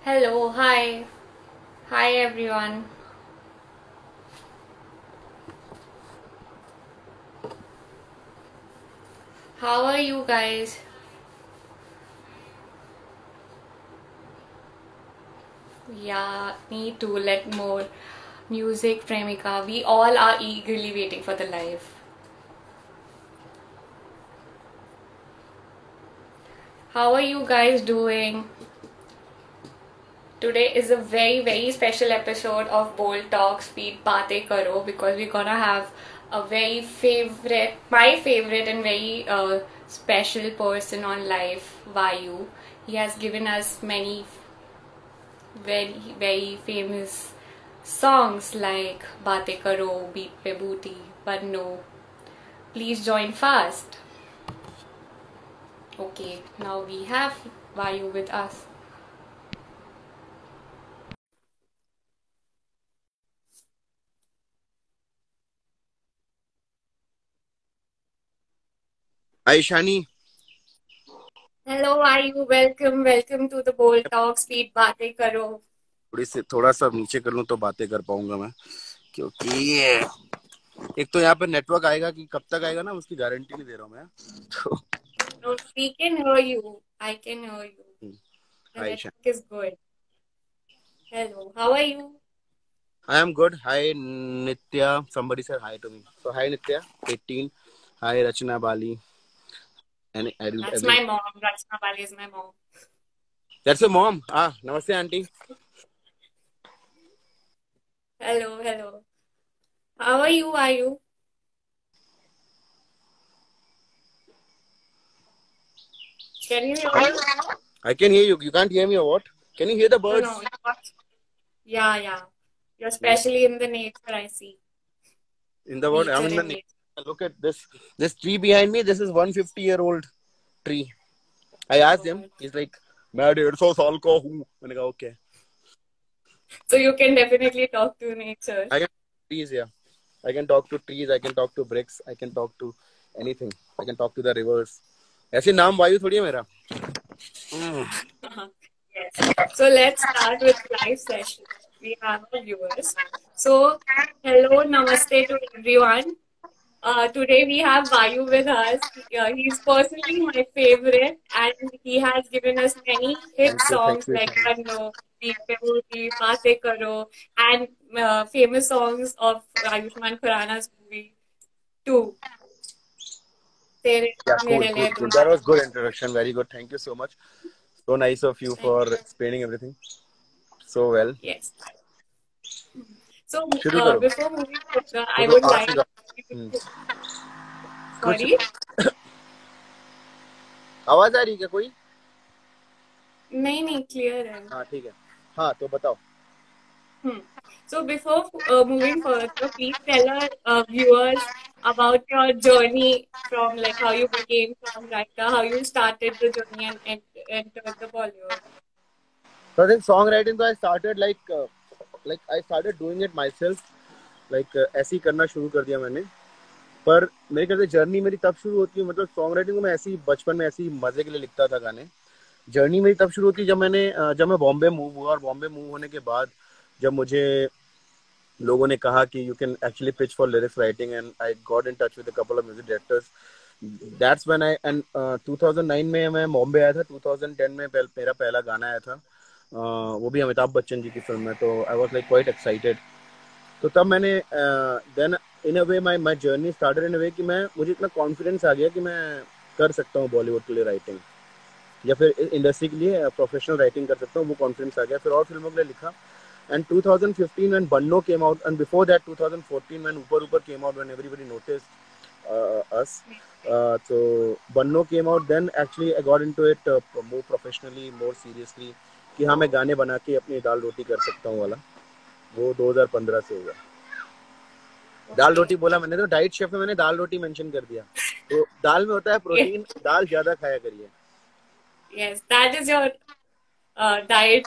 Hello, hi. Hi everyone. How are you guys? Yeah, me too. Let more music, Premika. We all are eagerly waiting for the live. How are you guys doing? Today is a very special episode of Bold Talk Speed Baatein Karo because we're gonna have a my favorite and very special person on live, Vayu. He has given us many very famous songs like Baatein Karo, Beat Pe Booty, Banno. Please join fast. Okay, now we have Vayu with us. Hi Shani. Hello Vayu, welcome to the Bold Talk Speed Baatein Karo. थोड़ा सा नीचे कर लूं तो बातें कर पाऊंगा मैं, क्योंकि एक तो यहाँ पे नेटवर्क आएगा कि कब तक आएगा ना, उसकी गारंटी नहीं दे रहा हूँ मैं तो। No, we can hear you. I can hear you. The hi network शani. is good. Hello, how are you? I am good. Hi Nitya. Somebody said hi to me. So hi Nitya, 18. Hi Rachna Bali. And That's every my mom. Rachna Bali is my mom. That's your mom. Namaste auntie. Hello. How are you? Are you? Can you hear me? I can hear you. You can't hear me or what? Can you hear the No, birds? no. Yeah. You're especially in the nature, I see. In the world, I'm Nature in the and nature. nature. Look at this tree behind me. This is 150-year-old tree. I asked him. God. He's like, मैं 150 साल का हूँ. मैंने कहा okay. So you can definitely talk to nature. I can trees, yeah. I can talk to trees. I can talk to bricks. I can talk to anything. I can talk to the rivers. ऐसे नाम वायु थोड़ी है मेरा. Yes. So let's start with live session. We have our viewers. So hello, namaste to everyone. Today we have Vayu with us. He's personally my favorite, and he has given us many hit Thank songs you. like Banno, Deep Pehuti, Baate Karo, and famous songs of Ayushmann Khurrana's movie too. Tere Yeah, cool, Mere cool, Liye cool. That Duniyaan. was good introduction. Very good. Thank you so much. So nice of you Thank for explaining everything so well. Yes. So शुरू करो. before moving further, I तो would आज like से you hmm, to. कुछ Sorry? आवाज आ रही है क्या कोई? नहीं clear है. हाँ ठीक है. हाँ तो बताओ. Hmm. So before moving further, please tell our viewers about your journey from like how you became songwriter, how you started the journey and entered the Bollywood. So I think songwriting, so I started like I started doing it myself. Like ऐसे ही करना शुरू कर दिया मैंने. पर मेरे ख्याल से जर्नी मेरी तब शुरू होती है, मतलब सॉन्ग राइटिंग को मैं ऐसे ही बचपन में ऐसे ही मजे के लिए लिखता था गाने. जर्नी मेरी तब शुरू होती है जब मैं बॉम्बे मूव हुआ, और बॉम्बे मूव होने के बाद जब मुझे लोगों ने कहा कि you can actually pitch for lyrics writing, and I got in touch with a couple of music directors. That's when I and 2009 में मैं बॉम्बे आया था. 2010 में मेरा पहला गाना आया था. वो भी अमिताभ बच्चन जी की फिल्म है, तो I was like quite excited. तो तब मैंने then in a way my my journey started in a way कि मैं मुझे इतना कॉन्फिडेंस आ गया कि मैं कर सकता हूँ बॉलीवुड के लिए राइटिंग, या फिर इंडस्ट्री के लिए प्रोफेशनल राइटिंग कर सकता हूँ. वो कॉन्फिडेंस आ गया. फिर और फिल्मों के लिए लिखा. And 2015 when Banno came out, and before that 2014 when Upar Upar came out, when everybody noticed us. So Banno came out, then actually I got into it more professionally, more seriously, कि हाँ मैं गाने बना के अपनी दाल रोटी कर सकता हूँ वाला. वो 2015 से हुआ. दाल Okay. रोटी बोला मैंने तो डाइट शेफ में मैंने दाल रोटी मेंशन कर दिया. तो दाल में होता है Yes, प्रोटीन, दाल ज्यादा खाया करिए. yes, that is your diet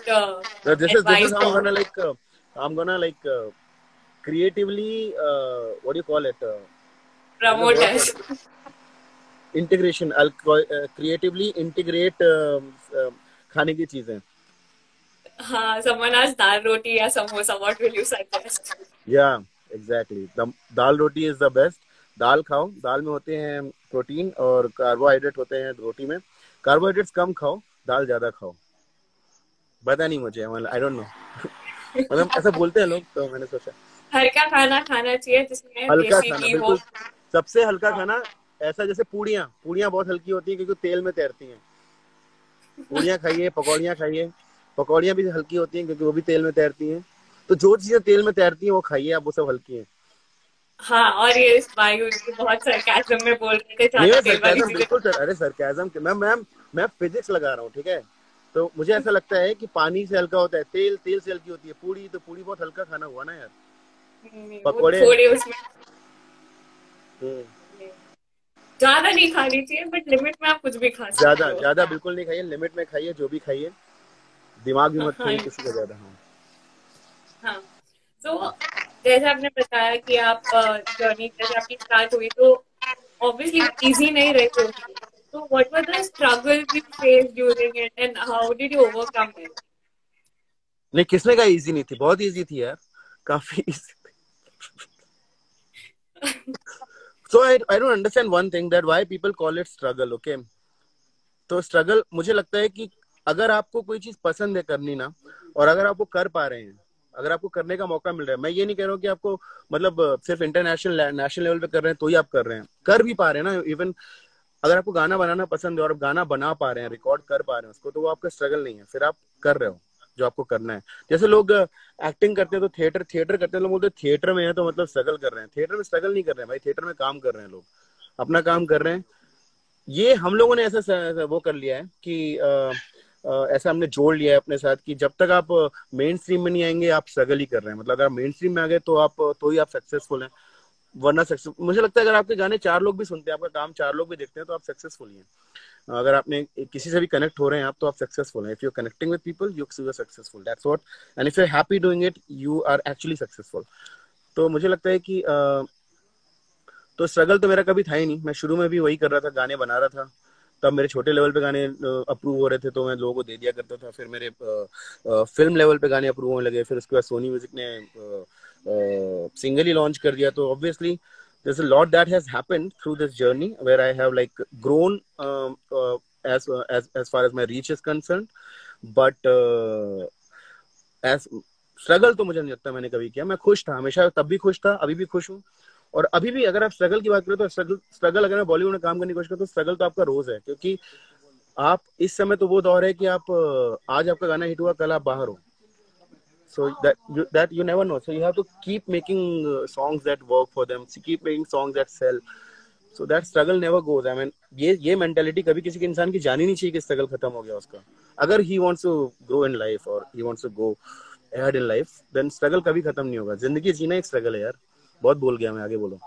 So this is advice how for I'm gonna creatively what do you call it? There's a word for promoters. it. Integration. I'll creatively integrate खाने की चीजें. हाँ, someone asked dal roti या samosa, what will you suggest? Yeah, exactly. Dal roti is the best. दाल खाओ, दाल में होते हैं प्रोटीन और कार्बोहाइड्रेट होते हैं रोटी में. कार्बोहाइड्रेट्स कम खाओ, दाल ज्यादा खाओ. पता नहीं मुझे, आई डोंट नो. मतलब ऐसा बोलते हैं लोग, तो मैंने सोचा हल्का खाना खाना चाहिए जिसमें हल्का देसी खाना, घी हो। बिल्कुल सबसे हल्का खाना. ऐसा जैसे पूड़ियाँ पूड़ियाँ बहुत हल्की होती हैं क्योंकि तेल में तैरती हैं. पूड़ियाँ खाइए, पकौड़ियाँ खाइए. पकौड़ियाँ भी हल्की होती हैं क्योंकि वो भी तेल में तैरती हैं. तो जो चीजें तेल में तैरती हैं वो खाइए आप, वो सब हल्की हैं. हाँ, और ये इस वायु जी बहुत सरकाज़म में बोल रहे थे, नहीं ज्यादा मैं तेल वाली सरकाजम चीजें। बिल्कुल सर, अरे सरकाजम के मैं फिजिक्स लगा रहा हूँ, ठीक है. तो मुझे ऐसा लगता है कि पानी से हल्का होता है तेल, तेल से हल्की होती है पूड़ी. तो पूड़ी बहुत हल्का खाना हुआ ना यार. नहीं, वो पकोड़े. थोड़े उसमें हम्म. ज्यादा नहीं खानी चाहिए, बट लिमिट में आप कुछ भी खा सकते ज्यादा हो। ज्यादा बिल्कुल नहीं खाइए, लिमिट में खाइए जो भी खाइए. दिमाग भी हाँ मत खाइए हाँ किसी का ज्यादा. हाँ. हाँ। तो जैसे आपने बताया कि आप जर्नी जैसे आपकी स्टार्ट हुई, तो ऑब्वियसली वो इजी नहीं रही होगी। तो what were the struggle you face during it and how did you overcome it? नहीं, किसने कहा इजी नहीं थी, बहुत इजी थी यार. काफी easy. So I don't understand one thing, that why people call it struggle, okay? तो स्ट्रगल मुझे लगता है कि अगर आपको कोई चीज पसंद है करनी ना, और अगर आप वो कर पा रहे हैं, अगर आपको करने का मौका मिल रहा है, मैं ये नहीं कह रहा हूँ कि आपको मतलब सिर्फ इंटरनेशनल नेशनल लेवल पे कर रहे हैं तो ही आप कर रहे हैं, कर भी पा रहे हैं ना. इवन अगर आपको गाना बनाना पसंद है और आप गाना बना पा रहे हैं, रिकॉर्ड कर पा रहे हैं उसको, तो वो आपका स्ट्रगल नहीं है, फिर आप कर रहे हो जो आपको करना है. जैसे लोग एक्टिंग करते हैं तो थिएटर थिएटर करते हैं, लोग बोलते हैं थिएटर में है तो मतलब स्ट्रगल कर रहे हैं. थिएटर में स्ट्रगल नहीं कर रहे हैं भाई, थिएटर में काम कर रहे हैं लोग, अपना काम कर रहे हैं. ये हम लोगों ने ऐसा वो कर लिया है कि ऐसा हमने जोड़ लिया है अपने साथ कि जब तक आप मेन स्ट्रीम में नहीं आएंगे आप स्ट्रगल ही कर रहे हैं. मतलब अगर आप मेन स्ट्रीम में आ गए तो आप तो ही आप सक्सेसफुल हैं, वरना सक्सेस मुझे लगता है अगर आपके गाने 4 लोग भी सुनते हैं, आपका काम 4 लोग भी देखते हैं, तो आप सक्सेसफुल ही हैं. अगर आपने किसी से भी कनेक्ट हो रहे हैं आप, तो आप सक्सेसफुल हैं. If you are connecting with people you are successful, that's what. And if you are happy doing it you are actually successful. तो मुझे लगता है कि तो स्ट्रगल तो मेरा कभी था ही नहीं. मैं शुरू में भी वही कर रहा था, गाने बना रहा था. तब मेरे छोटे लेवल पे गाने अप्रूव हो रहे थे तो मैं लोगों को दे दिया करता था. फिर मेरे फिल्म लेवल पे गाने अप्रूव होने लगे. फिर उसके बाद सोनी म्यूजिक ने सिंगल ही लॉन्च कर दिया. तो obviously there's a lot that has happened through this journey where I have like grown as far as my reach is concerned. But as struggle तो मुझे नहीं लगता मैंने कभी किया. मैं खुश था हमेशा, तब भी खुश था, अभी भी खुश हूँ. और अभी भी अगर आप स्ट्रगल की बात करें तो स्ट्रगल अगर मैं बॉलीवुड में काम करने की कोशिश करूँ तो स्ट्रगल तो आपका रोज है. क्योंकि आप इस समय तो वो दौर है कि आप आज आपका गाना हिट हुआ, कल आप बाहर हो. So that you never know. So you have to keep making songs that work for them. Keep making songs that sell. So that struggle never goes. I mean, ये मेंटालिटी कभी किसी के इंसान की जानी नहीं चाहिए कि स्ट्रगल खत्म हो गया उसका. अगर he wants to grow in life or he wants to go ahead in life, then struggle कभी खत्म नहीं होगा. जिंदगी जीना एक स्ट्रगल है यार. बहुत बोल गया मैं, आगे बोलो.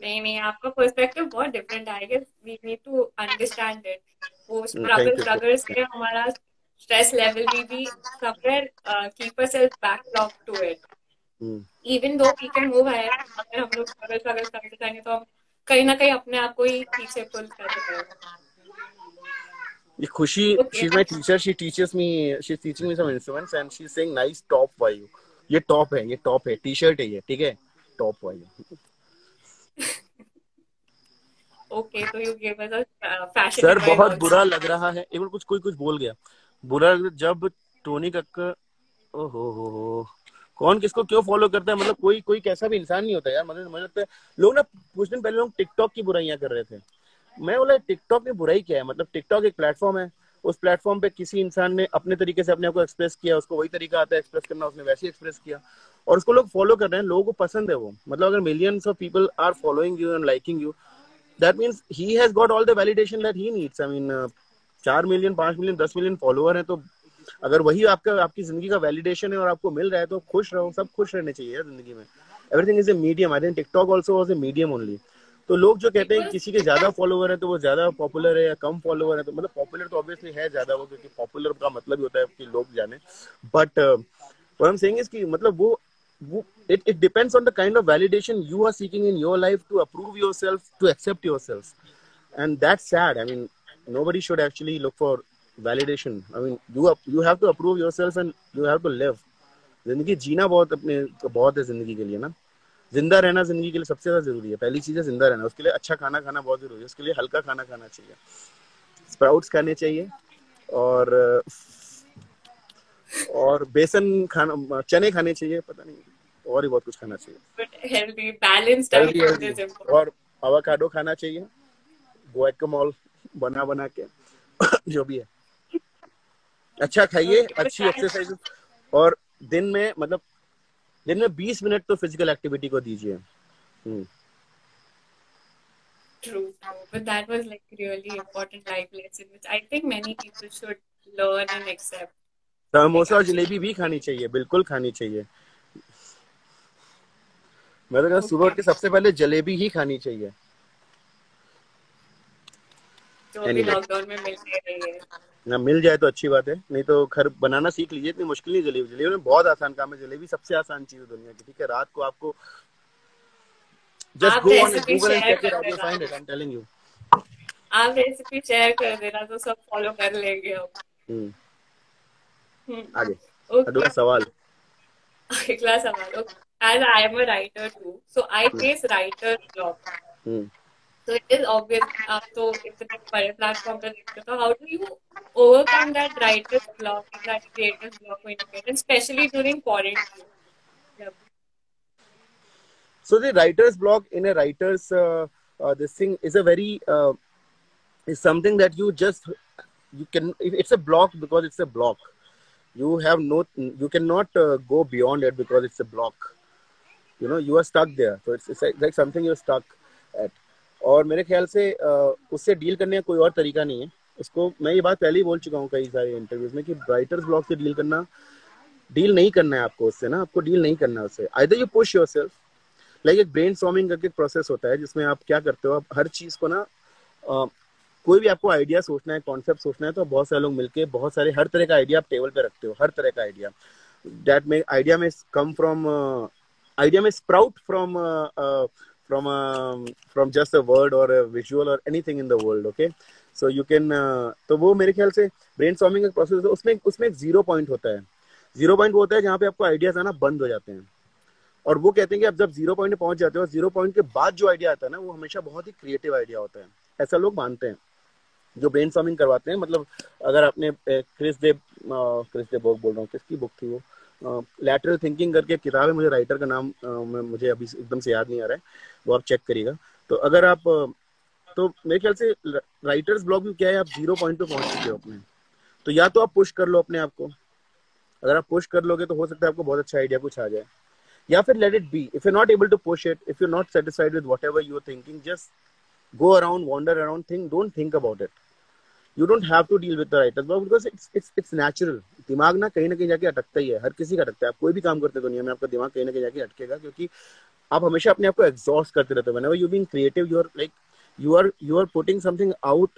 नहीं नहीं, आपका पर्सपेक्टिव बहुत डिफरेंट है। I guess we need to understand it. वो Thank स्ट्रगल you. स्ट्रगल से हमारा स्ट्रेस लेवल भी somewhere keep us back lock to it. Hmm. Even though we can move है, अगर हम लोग स्ट्रगल स्ट्रगल करते जाएंगे तो हम कहीं ना कहीं अपने आप को ही पीछे पुल कर रहे हैं। ये खुशी, okay. she's my teacher. She's teaching me some instruments and she's saying nice top वायु. ये टॉप है, ये टॉप है, टी शर्ट है ये, ठीक है, टॉप वायु. ओके, तो you give us a fashion sir advice बहुत आल्सो। बुरा लग रहा है. एक बार कुछ बोल गया, बुरा लग जब टोनी कक्कर. ओहो, कौन किसको क्यों फॉलो करता है. मतलब कोई कोई कैसा भी इंसान नहीं होता यार. मतलब मुझे लगता है लोग ना कुछ दिन पहले लोग टिकटॉक की बुराइयां कर रहे थे. मैं बोला टिकटॉक में बुराई क्या है. मतलब टिकटॉक एक प्लेटफॉर्म है, उस प्लेटफॉर्म पे किसी इंसान ने अपने तरीके से अपने आप को एक्सप्रेस किया, उसको वही तरीका आता है एक्सप्रेस करना, उसने वैसे ही एक्सप्रेस किया और उसको लोग फॉलो कर रहे हैं, लोगों को पसंद है वो. मतलब अगर millions of people are following you and liking you, that means he has got all the validation that he needs. I mean 4 million 5 million 10 million follower है, तो अगर वही आपकी जिंदगी का वैलिडेशन है और आपको मिल रहा है तो खुश रहो. सब खुश रहने चाहिए यार जिंदगी में. Everything is a medium. I think TikTok also was a medium only. तो लोग जो कहते हैं कि बिकॉज किसी के ज्यादा फॉलोअर है तो वो ज्यादा पॉपुलर है या कम फॉलोअर है, तो मतलब पॉपुलर तो ऑब्वियसली है ज्यादा वो, क्योंकि पॉपुलर का मतलब ही होता है कि लोग जाने. But what I am saying is कि मतलब वो it depends on the kind of validation you are seeking in your life to approve yourself, to accept yourself. And that's sad. I mean, nobody should actually look for validation, I mean you have to approve yourself and you have to live. जिंदगी जीना बहुत है जिंदगी के लिए ना, जिंदा रहना जिंदगी के लिए सबसे ज्यादा जरूरी है। पहली चीज है जिंदा रहना, उसके लिए अच्छा खाना खाना बहुत जरूरी है, उसके लिए हल्का खाना खाना चाहिए, स्प्राउट्स खाने चाहिए, और बेसन खाना, चने खाने चाहिए, पता नहीं और ही बहुत कुछ खाना चाहिए, but healthy, balanced diet is important. और एवोकाडो खाना चाहिए, गुआकामोल बना के जो भी है। अच्छा खाइए, अच्छी एक्सरसाइज, और दिन में 20 मिनट तो फिजिकल एक्टिविटी को दीजिए। True, but that was like really important life lesson, which I think many people should learn and accept. Samosa और जलेबी भी खानी चाहिए, बिल्कुल खानी चाहिए। मैं तो कहता सुबह उठ के सबसे पहले जलेबी ही खानी चाहिए। जो अभी लॉकडाउन में मिल रही है ना, मिल जाए तो अच्छी बात है, नहीं तो घर बनाना सीख लीजिए, इतनी मुश्किल नहीं। जलेबी में बहुत आसान काम है, जलेबी सबसे आसान चीज है दुनिया की। ठीक है, रात को आपको just go on Google and check it out, you'll find it, I'm telling you. आप रेसिपी शेयर कर देना तो सब फॉलो कर लेंगे अब। आगे अगला सवाल। As I am a writer too, so I face writer's block. So it is obvious, आप तो इतने बड़े प्लेटफॉर्म पे देखते हो, तो how do you overcome that writer's block, that creator's block when you get, and especially during quarantine? So the writer's block in a writer's this thing is a very is something that you can, it's a block because it's a block. You cannot go beyond it because it's a block. You are stuck there. So it's like something you're stuck at. और मेरे ख्याल से उससे deal करने का कोई और तरीका नहीं है। उसको मैं ये बात पहले ही बोल चुका हूँ कई सारे इंटरव्यूज में कि राइटर्स ब्लॉक से डील नहीं करना है आपको उससे ना, आपको डील नहीं करना है उससे। Either you push yourself, like एक ब्रेनस्टॉर्मिंग करके एक प्रोसेस होता है जिसमें आप क्या करते हो, आप हर चीज को ना कोई भी आपको आइडिया सोचना है, कॉन्सेप्ट सोचना है, तो बहुत सारे लोग मिलके बहुत सारे हर तरह का आइडिया आप टेबल पे रखते हो, हर तरह का आइडिया। दैट में आइडिया में कम फ्रॉम आइडिया में sprout from just a word or a visual or anything in the world, okay? So you can तो वो मेरे ख्याल से ब्रेनस्टॉर्मिंग का प्रोसेस है। उसमें एक 0 पॉइंट होता है। 0 पॉइंट वो होता है जहाँ पे आपको आइडियाज आना बंद हो जाते हैं, और वो कहते हैं कि आप जब 0 पॉइंट पे पहुंच जाते हो, 0 पॉइंट के बाद जो आइडिया आता है ना, वो हमेशा बहुत ही क्रिएटिव आइडिया होता है। ऐसा लोग मानते हैं जो ब्रेनस्टॉर्मिंग करवाते हैं। मतलब अगर आपने क्रिस डे बोल रहा हूँ, किसकी बुक थी वो, लैटरल थिंकिंग करके किताब है, मुझे राइटर का नाम मुझे अभी एकदम से याद नहीं आ रहा है, वो आप चेक करिएगा। तो अगर आप तो मेरे ख्याल से राइटर्स ब्लॉक भी क्या है, आप 0 पॉइंट पे पहुंच चुके हो अपने, तो या तो आप पुश कर लो अपने आप को। अगर आप पुश कर लोगे तो हो सकता है आपको बहुत अच्छा आइडिया कुछ आ जाए, या फिर let it be. If you're not able to push it, if you're not satisfied with whatever you're thinking, just go around, wander around, don't think about it. You don't have to deal with the writer's block because it's natural. दिमाग ना कहीं जाके अटकता ही है, हर किसी का अटकता है। आप कोई भी काम करते हो दुनिया में, आपका दिमाग कहीं ना कहीं जाके अटकेगा, क्योंकि आप हमेशा अपने आप को एग्जॉस्ट करते रहते हो। Whenever you're being creative, you are putting something out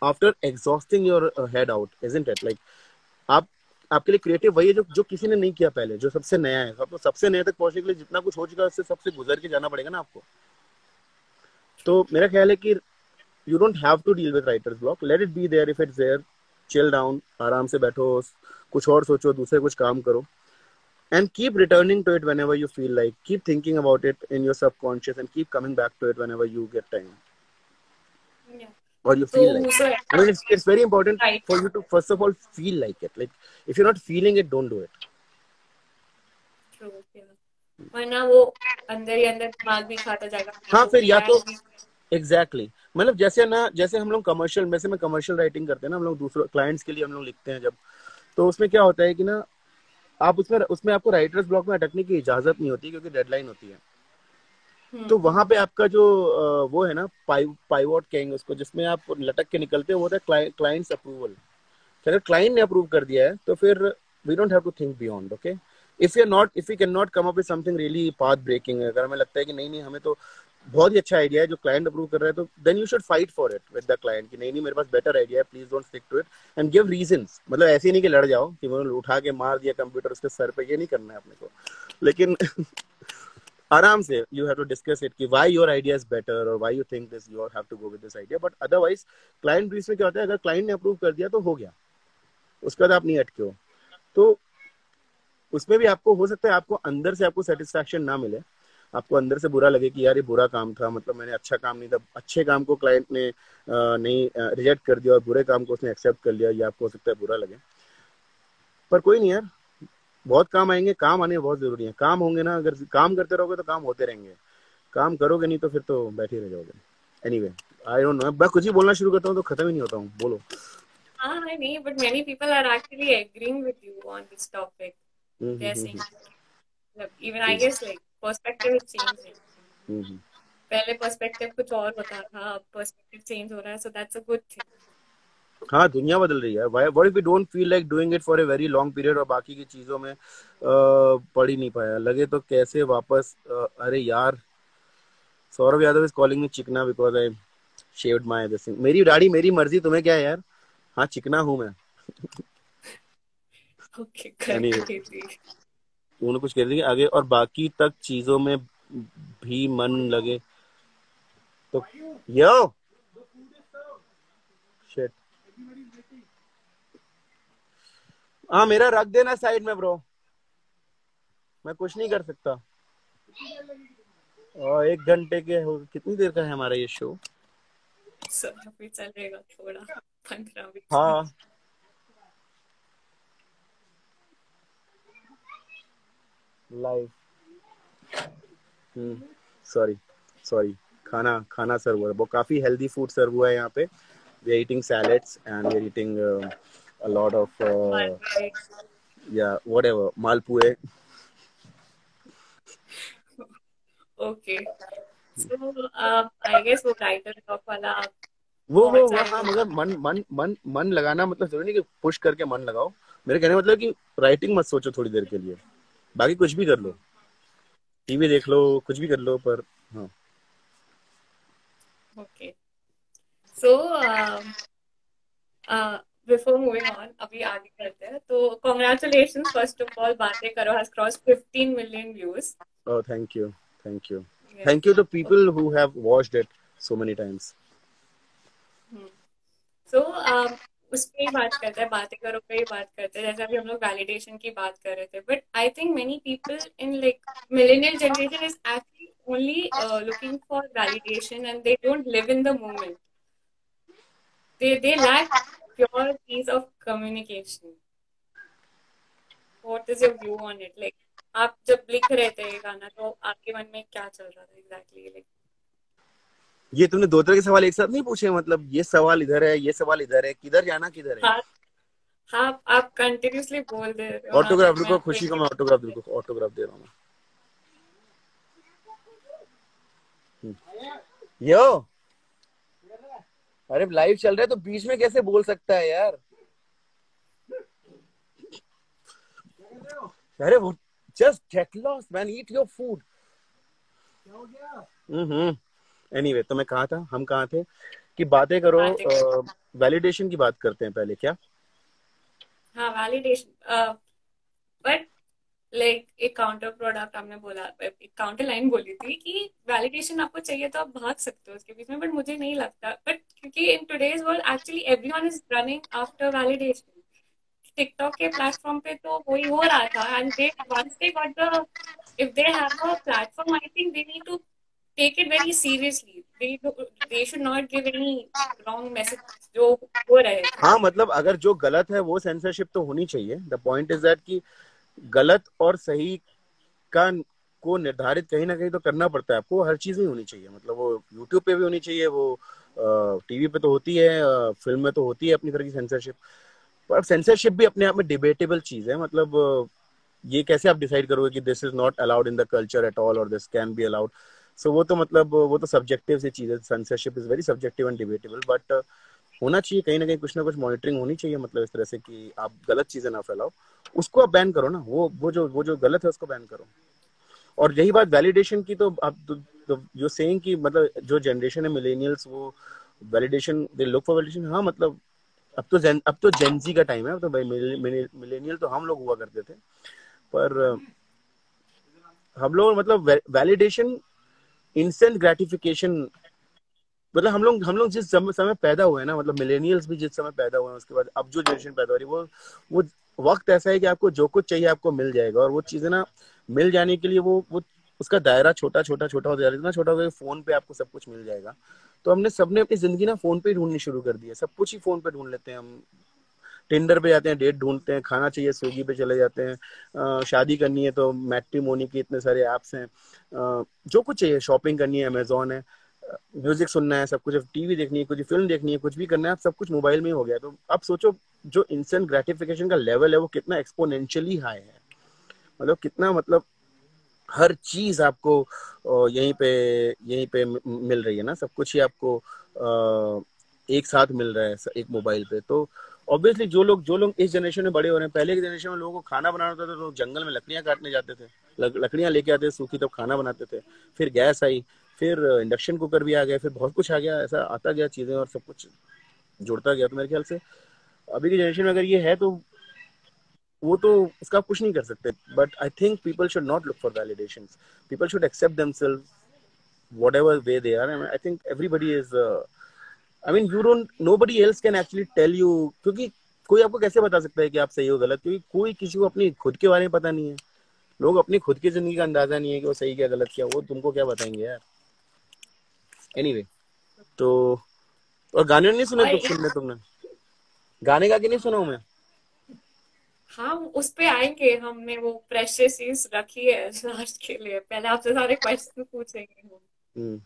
after exhausting your head out, isn't it? Like आपके लिए क्रिएटिव वही है जो किसी ने नहीं किया पहले, जो सबसे नया है। तो सबसे नए तक पहुंचने के लिए जितना कुछ हो चुका है उससे सबसे गुजर के जाना पड़ेगा ना आपको। तो मेरा ख्याल है कि you don't have to deal with writer's block, let it be there. If it's there, chill down, आराम से बैठो, कुछ और सोचो, दूसरे कुछ काम करो, and keep returning to it whenever you feel like, keep thinking about it in your subconscious and keep coming back to it whenever you get time or you feel like it. I mean, it's very important for you to first of all feel like it. Like if you're not feeling it, don't do it. True, yeah. वरना वो अंदर ही अंदर दिमाग भी खाता जाएगा। हाँ, फिर या तो एग्जैक्टली मतलब जैसे हम लोग कमर्शियल, वैसे में कमर्शियल राइटिंग करते हैं ना हम लोग, दूसरे क्लाइंट्स के लिए हम लोग लिखते हैं जब, तो उसमें क्या होता है कि ना आप उसमें आपको राइटर्स ब्लॉक में अटकने की इजाजत नहीं होती, क्योंकि डेडलाइन होती है। तो वहां पे आपका जो वो है ना पाइवोट कहेंगे उसको, जिसमें आप लटक के निकलते हो, वो होता है क्लाइंट्स अप्रूवल। अगर क्लाइंट ने अप्रूव कर दिया है तो फिर we don't have to think beyond, okay? If we can not come up with something really path breaking, अगर हमें लगता है कि नहीं हमें तो बहुत ही अच्छा आइडिया है जो क्लाइंट अप्रूव कर रहा है, तो then you should fight for it with the client कि नहीं मेरे पास बेटर आइडिया है, please don't stick to it, and give reasons. मतलब ऐसे नहीं कि लड़ जाओ कि उन्होंने उठा के मार दिया कंप्यूटर उसके सर पे, ये नहीं करना है अपने को। लेकिन आराम से you have to discuss it कि why your idea is better और why you think this you have to go with this idea, but otherwise client brief में क्या होता है, अगर क्लाइंट ने अप्रूव कर दिया तो हो गया, उसके बाद आप नहीं अटके हो। तो उसमें भी आपको हो सकता है आपको अंदर से आपको सेटिस्फैक्शन ना मिले, आपको अंदर से बुरा लगे कि यार ये बुरा काम था, मतलब मैंने अच्छा काम नहीं था, अच्छे काम को क्लाइंट ने नहीं रिजेक्ट कर दिया और बुरे काम को उसने एक्सेप्ट कर लिया, ये आपको हो सकता है बुरा लगे। पर कोई नहीं यार, बहुत काम आएंगे, काम आने बहुत जरूरी है। काम होंगे ना, अगर काम करते रहोगे तो काम होते रहेंगे, काम करोगे नहीं तो फिर तो बैठे रह जाओगे। एनीवे आई डोंट नो, मैं कुछ ही बोलना शुरू करता हूँ तो खत्म ही नहीं होता हूँ, बोलो। हाँ नहीं, but many people are actually agreeing with you on this topic. They're saying, even I guess like perspective is changing. पहले पर्सपेक्टिव कुछ और होता था, अब पर्सपेक्टिव चेंज हो रहा है, so that's a good thing. हाँ, दुनिया बदल रही है। What if we don't feel like doing it for a very long period और बाकी की चीजों में पढ़ ही नहीं पाया, लगे तो कैसे वापस अरे यार, Saurabh Yadav is calling me चिकना because I shaved my this thing. मेरी दाढ़ी मेरी मर्जी, तुम्हें क्या है यार। हाँ, चिकना हूँ मैं। Okay, correct. उन्होंने कुछ कह दिया आगे, और बाकी तक चीजों में भी मन लगे तो यो शिट। हाँ, मेरा रख देना साइड में ब्रो, मैं कुछ नहीं कर सकता। और 1 घंटे के कितनी देर का है हमारा ये शो? अभी चलेगा थोड़ा, 15-20। हाँ, लाइव। सॉरी सॉरी, खाना खाना सर्व हुआ है, वो काफी हेल्दी फूड सर्व हुआ है यहाँ पे। We are eating salads and we are eating a lot of yeah, whatever, malpue. Okay, so I guess वो writer talk वाला वो हाँ, मगर मन मन मन मन लगाना मतलब जरूरी नहीं कि पुश करके मन लगाओ। मेरे कहने मतलब कि राइटिंग मत सोचो थोड़ी देर के लिए, बाकी कुछ भी कर लो, टीवी देख लो, कुछ भी कर लो, पर हाँ। Okay, so before moving on, अभी आगे करते हैं। तो कॉन्ग्रेचुलेशंस फर्स्ट ऑफ ऑल, बातें करो has cross 15 million views. Oh, thank you thank you thank you to people who have watched it so many times. So उस पे ही बात करते हैं, बातें करो पे ही बात करते हैं, जैसे अभी हम लोग वैलिडेशन की बात कर रहे थे। But I think many people in like millennial generation is actually only looking for validation and they don't live in the moment. they lack pure piece of communication. What is your view on it? Like, आप जब लिख रहे थे ये गाना तो आपके मन में क्या चल रहा था exactly? Like, ये तुमने 2 तरह के सवाल एक साथ नहीं पूछे, मतलब ये सवाल इधर है, ये सवाल इधर है, किधर जाना किधर है? हाँ हाँ, आप कंटिन्यूसली बोल दे रहे हो। ऑटोग्राफ रुको, खुशी को मैं ऑटोग्राफ रुको, ऑटोग्राफ दे रहा हूँ। यो, अरे लाइव चल रहा है तो बीच में कैसे बोल सकता है यार? अरे वो just get lost man, eat your food. क्या हो गया? एनीवे, तो मैं कहा था, हम कहाँ थे कि बातें करो, वैलिडेशन की बात करते हैं पहले क्या? हाँ, वैलिडेशन, बट लाइक एक काउंटर प्रोडक्ट आपने बोला, एक काउंटर लाइन बोली थी कि वैलिडेशन आपको चाहिए तो आप भाग सकते हो उसके बीच में, बट मुझे नहीं लगता। बट क्योंकि in today's world actually everyone is running after validation. TikTok के प्लेटफॉर्म पे तो वही हो रहा था, and they once they got the, if they have a platform, I think they need to take it very seriously. They should not give any wrong message जो हो रहे हैं। हाँ, मतलब अगर जो गलत है वो सेंसरशिप तो होनी चाहिए। द पॉइंट इज दैट कि गलत और सही का को निर्धारित कहीं ना कहीं तो करना पड़ता है आपको, हर चीज में होनी चाहिए। मतलब वो यूट्यूब पे भी होनी चाहिए, वो टीवी पे तो होती है, फिल्म में तो होती है अपनी तरह की सेंसरशिप। पर सेंसरशिप भी अपने आप में डिबेटेबल चीज है। मतलब ये कैसे आप डिसाइड करोगे कि this is not allowed in the culture at all और दिस कैन बी अलाउड? सो वो तो मतलब वो तो सब्जेक्टिव सी चीज है। Censorship is very subjective and debatable, but होना चाहिए कहीं ना कहीं, कुछ ना कुछ मॉनिटरिंग होनी चाहिए। मतलब इस तरह से कि आप गलत चीजें ना फैलाओ, उसको आप बैन करो ना, वो जो गलत है उसको बैन करो। और यही बात वैलिडेशन की, तो आप जो सेइंग कि मतलब जो जनरेशन है मिलेनियल्स, वो validation, they look for validation. हाँ, मतलब अब तो जेनजी का टाइम है, अब तो भाई मिलेनियल तो हम लोग हुआ करते थे। पर हम लोग मतलब वैलिडेशन, इंस्टेंट ग्रेटिफिकेशन, मतलब हम लोग जिस समय पैदा हुए हैं ना, मतलब मिलेनियल्स भी जिस समय पैदा हुए हैं, उसके बाद अब जो जनरेशन पैदा हो रही है, वो वक्त ऐसा है कि आपको जो कुछ चाहिए आपको मिल जाएगा, और वो चीजें ना मिल जाने के लिए वो उसका दायरा छोटा छोटा छोटा होता जा रहा है, इतना छोटा हो गया फोन पे आपको सब कुछ मिल जाएगा। तो हमने सबने अपनी जिंदगी ना फोन पे ही ढूंढनी शुरू कर दी है, सब कुछ ही फोन पे ढूंढ लेते हैं हम। टिंडर पे जाते हैं, डेट ढूंढते हैं, खाना चाहिए स्विगी पे चले जाते हैं, शादी करनी है तो मैट्रिमोनी के इतने सारे ऐप्स हैं, जो कुछ चाहिए, शॉपिंग करनी है अमेजोन है, म्यूजिक सुनना है, सब कुछ, टीवी देखनी है, कुछ फिल्म देखनी है, कुछ भी करना है, सब कुछ मोबाइल में ही हो गया। तो अब सोचो जो इंस्टेंट ग्रेटिफिकेशन का लेवल है वो कितना एक्सपोनेंशियली हाई है, मतलब कितना, मतलब हर चीज आपको यहीं पे मिल रही है ना, सब कुछ ही आपको एक साथ मिल रहा है एक मोबाइल पे। तो ऑब्वियसली जो लोग इस जनरेशन में बड़े हो रहे हैं, पहले की जनरेशन में लोगों को खाना बनाना होता था तो जंगल में लकड़ियां काटने जाते थे, लकड़ियां लेके आते थे सूखी, तब खाना बनाते थे। फिर गैस आई, फिर इंडक्शन कुकर भी आ गया, फिर बहुत कुछ आ गया, ऐसा आता गया चीजें और सब कुछ जुड़ता गया। तो मेरे ख्याल से अभी की जनरेशन में अगर ये है तो वो तो उसका आप कुछ नहीं कर सकते। But I think people should not look for validation, people should accept themselves whatever way they are. I mean, I think everybody is I mean, you don't, nobody else can actually tell you, क्योंकि कोई आपको कैसे बता सकता है कि आप सही हो गलत, क्योंकि कोई किसी को अपनी खुद के बारे में पता नहीं है। लोग अपनी खुद की जिंदगी का अंदाजा नहीं है कि वो सही क्या गलत क्या, वो तुमको क्या बताएंगे यार। एनीवे, तो और गाने नहीं सुने तो सुनने तुमने गाने गा के नहीं सुना हूं मैं। हाँ, उस पे आएंगे, हमने वो प्रेशियस चीज रखी है लास्ट के लिए, पहले आपसे सारे क्वेश्चन पूछेंगे हम।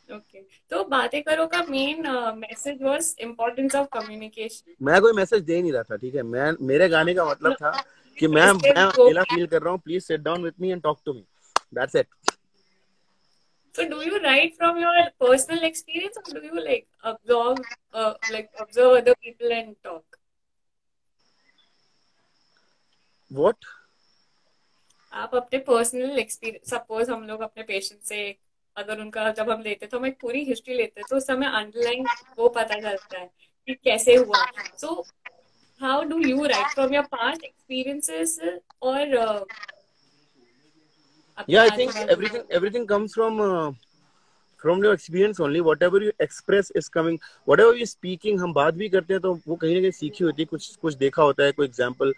ओके, तो बातें करो का main message was importance of communication. मैं कोई मैसेज दे नहीं रहा था, ठीक है, मैं, मेरे गाने का मतलब था कि मैं अकेला फील कर रहा हूँ, please sit down with me and talk to me, that's it. So do you write from your personal experience or do you like observe other people and talk? What? आप अपने पर्सनल एक्सपीरियंस, सपोज हम लोग अपने patient से अगर उनका जब हम लेते तो हम एक पूरी हिस्ट्री लेते हैं, तो उस समय अंडरलाइन वो पता चलता है कि कैसे हुआ। So how do you right from your past experiences और Yeah, अपने I आजू think बाजू everything comes from your experience only. Whatever you express is coming, whatever you speaking, हम बात भी करते हैं तो वो कहीं ना कहीं सीखी होती है, कुछ कुछ देखा होता है, कोई एग्जाम्पल,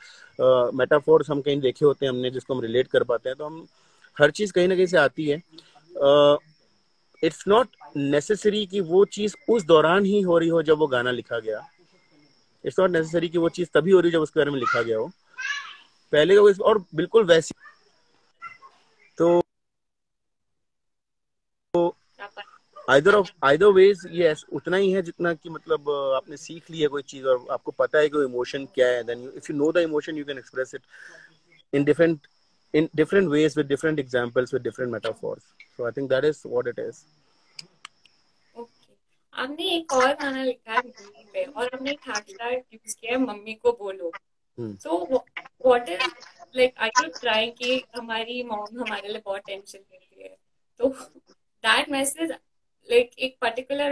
मेटाफोर्स हम कहीं देखे होते हैं हमने, जिसको हम रिलेट कर पाते हैं, तो हम हर चीज कहीं ना कहीं से आती है। इट्स नॉट नेसेसरी कि वो चीज उस दौरान ही हो रही हो जब वो गाना लिखा गया, इट्स नॉट नेसेसरी कि वो चीज तभी हो रही हो जब उसके बारे में लिखा गया हो, पहले का और बिल्कुल वैसी। तो आइदर वेज यस, उतना ही है जितना कि मतलब आपने सीख ली है कोई चीज और आपको पता है कि इमोशन क्या है, then if you know the emotion you can express it in different ways with different examples with different metaphors. So I think that is what it is. Okay. आपने एक और गाना लिखा है मूवी पे और हमने एक हैशटैग यूज किया है मम्मी को बोलो। So what is like I you trying कि हमारी मॉम हमारे लिए बहुत टेंशन लेती है, तो दैट मैसेज लाइक एक पर्टिकुलर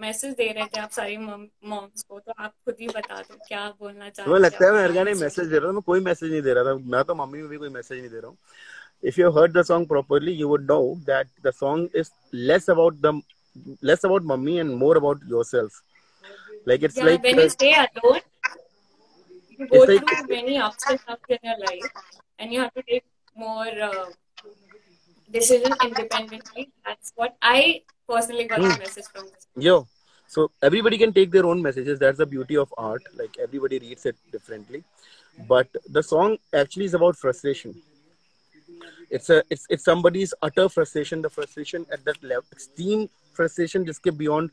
मैसेज दे रहे थे आप सारी मॉम्स को, तो आप खुद ही बता दो क्या बोलना तुम्हें चाहते थे लगता है अपने मैं हर गाने गाने में से। मैसेज दे रहा था? मैं कोई मैसेज नहीं दे रहा था, मैं तो मम्मी में भी कोई मैसेज नहीं दे रहा हूँ। If you heard the song properly, you would know that the song is less about the less about mummy and more about yourself. Like it's Yeah, like when you stay alone, you it's go like through many ups and downs in your life, and you have to take more decision independently. That's what I personally got the message from this. yo. So everybody can take their own messages. That's the beauty of art. Like everybody reads it differently, but the song actually is about frustration. It's somebody's utter frustration, the frustration at that level, extreme frustration जिसके beyond,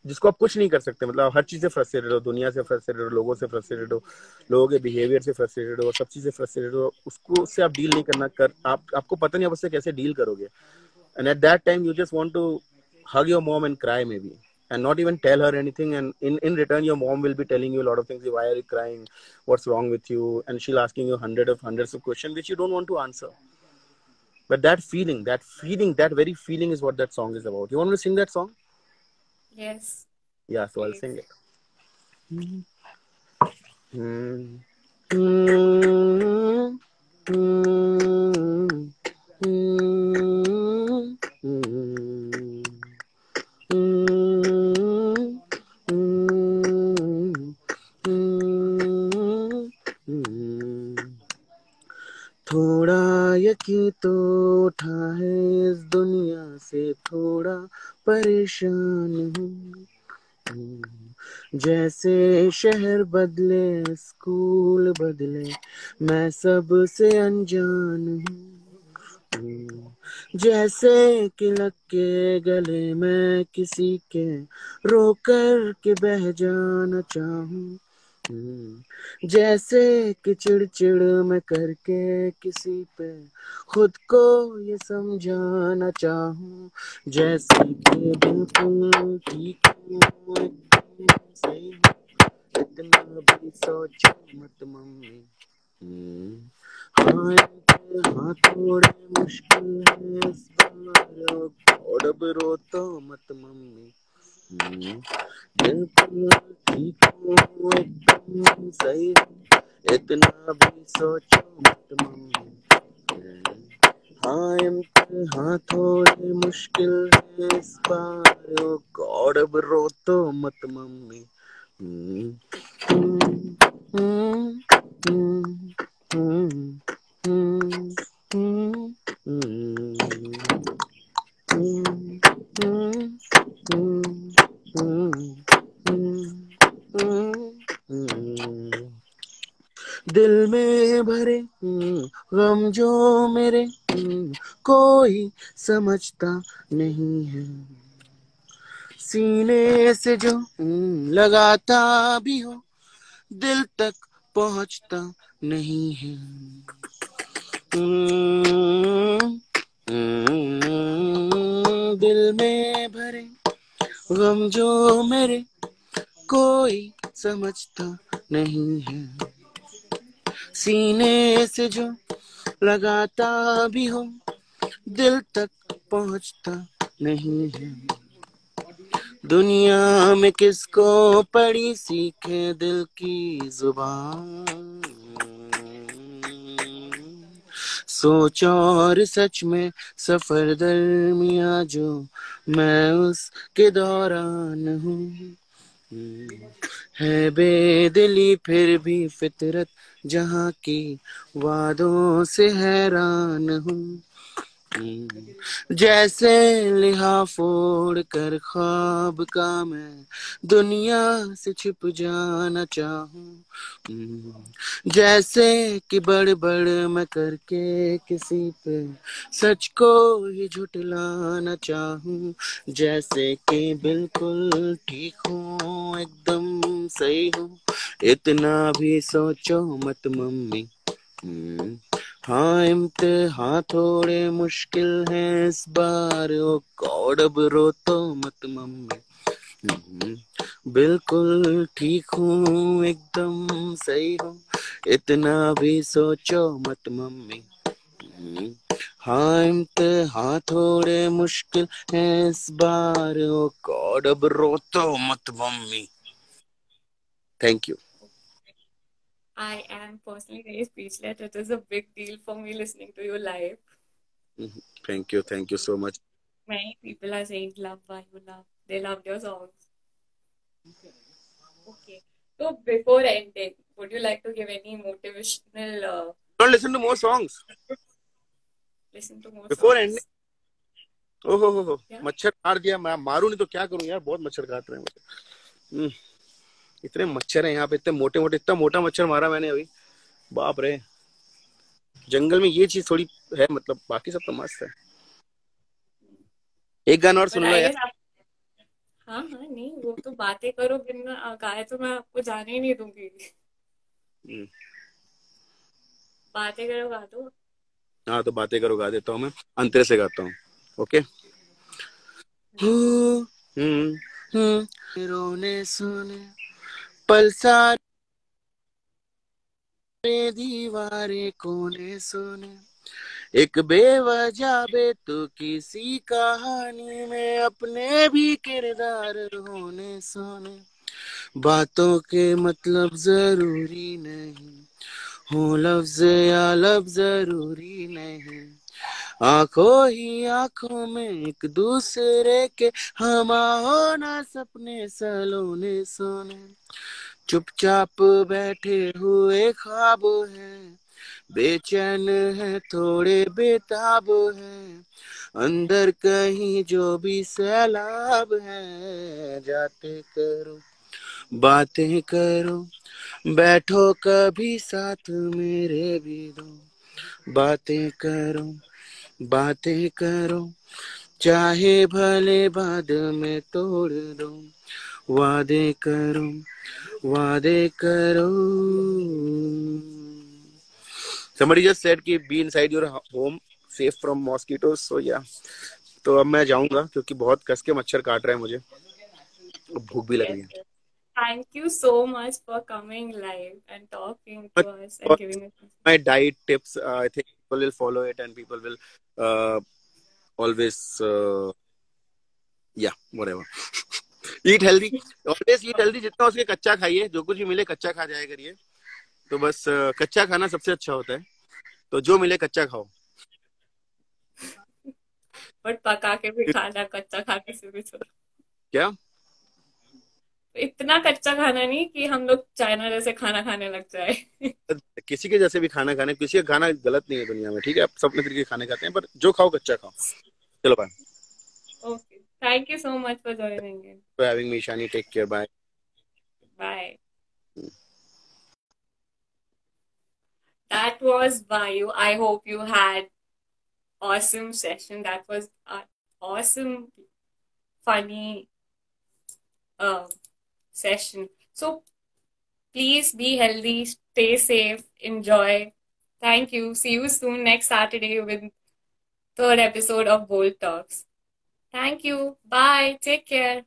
जिसको आप कुछ नहीं कर सकते, मतलब हर चीज से फ्रस्ट्रेटेड हो, दुनिया से फ्रस्ट्रेटेड हो, लोगों से फ्रस्ट्रेटेड हो, लोगों के बिहेवियर से फ्रस्ट्रेटेड हो, सब चीजें फ्रस्ट्रेटेड हो, उसको उससे आप डील नहीं करना कर आपको पता नहीं आप उससे कैसे डील करोगे। And at that time you just want to hug your mom and cry maybe, and not even tell her anything, and in return your mom will be telling you a lot of things. Why are you crying, what's wrong with you, and she'll asking you hundreds of questions which you don't want to answer. But that very feeling is what that song is about. You want me to sing that song? Yes, Yeah, so I'll please. sing it. Hmm. Hmm. Hmm. थोड़ा यकीन तो उठा है इस दुनिया से, थोड़ा परेशान हूँ। जैसे शहर बदले, स्कूल बदले, मैं सबसे अनजान हूँ। जैसे कि लग के गले में किसी के, रो कर के बह जाना चाहूँ। जैसे कि चिड़चिड़ मैं करके किसी पे खुद को ये समझाना चाहूँ। जैसे कि बिल्कुल ठीक हूँ, एकदम सही हूँ, इतना भी सोचो मत मम्मी। हाँ हाँ थोड़े मुश्किल है इस बार, और अब रो तो मत मम्मी। बिल्कुल ठीक हूँ, एकदम सही हूँ, इतना भी सोचो मत मम्मी। हाँ हाँ थोड़े मुश्किल है इस बार, ओ गॉड अब रो तो मत मम्मी। दिल में भरे गम जो मेरे, कोई समझता नहीं है। सीने से जो लगाता भी हो, दिल तक पहुंचता नहीं है। दिल में भरे गम जो मेरे, कोई समझता नहीं है। सीने से जो लगाता भी हो, दिल तक पहुंचता नहीं है। दुनिया में किसको पड़ी सीखे दिल की जुबान, सोच और सच में सफर दरमिया जो मैं उसके दौरान हूँ। है बेदिली फिर भी फितरत जहाँ की, वादों से हैरान हूँ। जैसे लिहा फोड़ कर ख्वाब का मैं दुनिया से छिप जाना चाहूँ। जैसे कि बड़ बड़ मैं करके किसी पे सच को ही झुठलाना चाहूँ। जैसे कि बिल्कुल ठीक हूँ, एकदम सही हूँ, इतना भी सोचो मत मम्मी। हाँ इम्तिहान थोड़े मुश्किल हैं इस बार, ओ गॉड अब रो तो मत मम्मी। बिल्कुल ठीक हूँ, एकदम सही हूँ, इतना भी सोचो मत मम्मी। हाँ इम्तिहान थोड़े मुश्किल हैं इस बार, ओ गॉड अब रो तो मत mummy. Thank you. I am personally very speechless. It is a big deal for me listening to you live. Thank you so much. Many people are saying love why you love. They loved your songs. Okay. So before ending, would you like to give any motivational Don't listen to more songs listen to more before ending. songs? ओहो Yeah. मच्छर मार दिया, मैं मारू नहीं तो क्या करूं यार, बहुत मच्छर काट रहे हैं मुझे। इतने मच्छर हैं यहाँ पे, इतने मोटे मोटे, इतना मोटा मच्छर मारा मैंने अभी, बाप रे। जंगल में ये चीज थोड़ी है, मतलब बाकी सब तो मस्त है। एक गाना और But सुन लो I यार। guess आप हाँ हाँ नहीं वो तो बातें करो बिना गाए तो मैं आपको जाने ही नहीं दूंगी। हम्म, बातें करो गा दो। हाँ तो बातें करो गा देता हूँ मैं, अंतरे से गाता हूँ। ओके। रोने सुने पल सारे, दीवारें कोने सुने, एक बेवजह बेतुकी सी कहानी में अपने भी किरदार होने सुने। बातों के मतलब जरूरी नहीं हो, लफ्ज या लफ्ज जरूरी नहीं, आंखों ही आंखों में एक दूसरे के, हम हो ना सपने सलोने सोने, चुपचाप बैठे हुए ख्वाब हैं, बेचैन है थोड़े बेताब है, अंदर कहीं जो भी सैलाब है, जाते करो बातें करो, बैठो कभी साथ मेरे भी दो, बातें करो बातें करो, चाहे भले बाद में तोड़ दो, वादे करो वादे करो. Somebody just said कि be inside your home safe from mosquitoes. So yeah. तो अब मैं जाऊंगा क्योंकि बहुत कस के मच्छर काट रहे हैं मुझे, भूख भी लग Yes, रही है. yes. Thank you so much for coming live and talking to But us and for giving us. my diet tips, I think people will follow it and people will uh, always yeah, whatever. Eat healthy. Always eat healthy. जितना उसके कच्चा खाइए, जो कुछ भी मिले कच्चा खा जाया करिए. तो बस कच्चा खाना सबसे अच्छा होता है. तो जो मिले कच्चा खाओ. बट पका के भी खाना, कच्चा खाने से भी तो क्या? इतना कच्चा खाना नहीं कि हम लोग चाइना जैसे खाना खाने लग जाए. किसी के जैसे भी खाना खाने, किसी का खाना गलत नहीं है दुनिया में, ठीक है. आप सब अपने तरीके के खाने खाते हैं, पर जो खाओ कच्चा खाओ. चलो bye. Okay. Thank you so much for joining in. For having me, Shani. Take care. Bye. Bye. That was Vayu. I hope you had awesome session. That was an awesome, funny session. So please be healthy, stay safe, enjoy. Thank you. See you soon next Saturday with third episode of Bold Talks. Thank you. Bye. Take care.